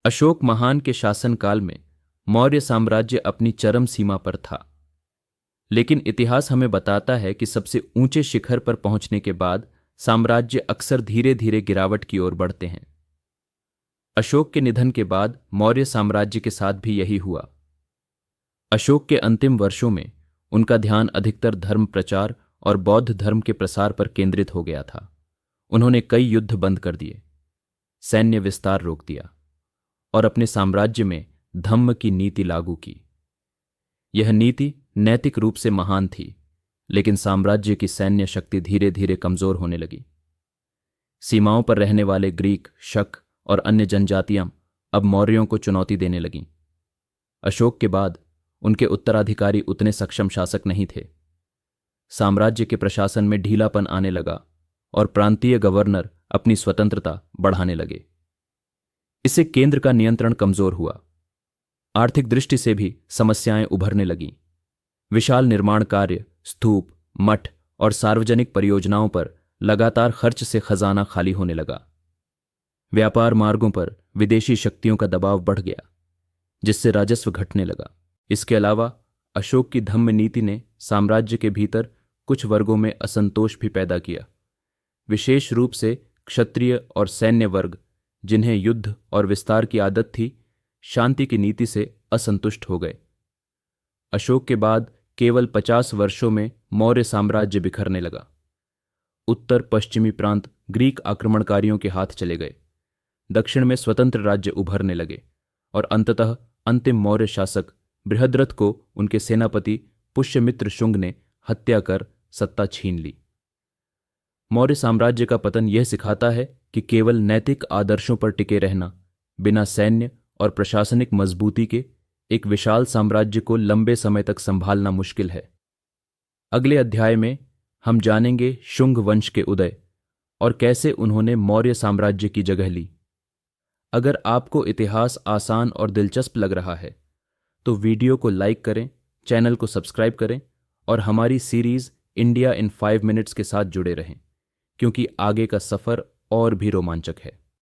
अशोक महान के शासनकाल में मौर्य साम्राज्य अपनी चरम सीमा पर था। लेकिन इतिहास हमें बताता है कि सबसे ऊंचे शिखर पर पहुंचने के बाद साम्राज्य अक्सर धीरे धीरे गिरावट की ओर बढ़ते हैं। अशोक के निधन के बाद मौर्य साम्राज्य के साथ भी यही हुआ। अशोक के अंतिम वर्षों में उनका ध्यान अधिकतर धर्म प्रचार और बौद्ध धर्म के प्रसार पर केंद्रित हो गया था। उन्होंने कई युद्ध बंद कर दिए, सैन्य विस्तार रोक दिया और अपने साम्राज्य में धम्म की नीति लागू की। यह नीति नैतिक रूप से महान थी, लेकिन साम्राज्य की सैन्य शक्ति धीरे धीरे कमजोर होने लगी। सीमाओं पर रहने वाले ग्रीक, शक और अन्य जनजातियां अब मौर्यों को चुनौती देने लगीं। अशोक के बाद उनके उत्तराधिकारी उतने सक्षम शासक नहीं थे। साम्राज्य के प्रशासन में ढीलापन आने लगा और प्रांतीय गवर्नर अपनी स्वतंत्रता बढ़ाने लगे। इससे केंद्र का नियंत्रण कमजोर हुआ। आर्थिक दृष्टि से भी समस्याएं उभरने लगीं। विशाल निर्माण कार्य, स्तूप, मठ और सार्वजनिक परियोजनाओं पर लगातार खर्च से खजाना खाली होने लगा। व्यापार मार्गों पर विदेशी शक्तियों का दबाव बढ़ गया, जिससे राजस्व घटने लगा। इसके अलावा अशोक की धम्म नीति ने साम्राज्य के भीतर कुछ वर्गों में असंतोष भी पैदा किया। विशेष रूप से क्षत्रिय और सैन्य वर्ग, जिन्हें युद्ध और विस्तार की आदत थी, शांति की नीति से असंतुष्ट हो गए। अशोक के बाद केवल 50 वर्षों में मौर्य साम्राज्य बिखरने लगा। उत्तर पश्चिमी प्रांत ग्रीक आक्रमणकारियों के हाथ चले गए। दक्षिण में स्वतंत्र राज्य उभरने लगे और अंततः अंतिम मौर्य शासक बृहद्रथ को उनके सेनापति पुष्यमित्र शुंग ने हत्या कर सत्ता छीन ली। मौर्य साम्राज्य का पतन यह सिखाता है कि केवल नैतिक आदर्शों पर टिके रहना, बिना सैन्य और प्रशासनिक मजबूती के एक विशाल साम्राज्य को लंबे समय तक संभालना मुश्किल है। अगले अध्याय में हम जानेंगे शुंग वंश के उदय और कैसे उन्होंने मौर्य साम्राज्य की जगह ली। अगर आपको इतिहास आसान और दिलचस्प लग रहा है तो वीडियो को लाइक करें, चैनल को सब्सक्राइब करें और हमारी सीरीज इंडिया इन 5 मिनट्स के साथ जुड़े रहें, क्योंकि आगे का सफर और भी रोमांचक है।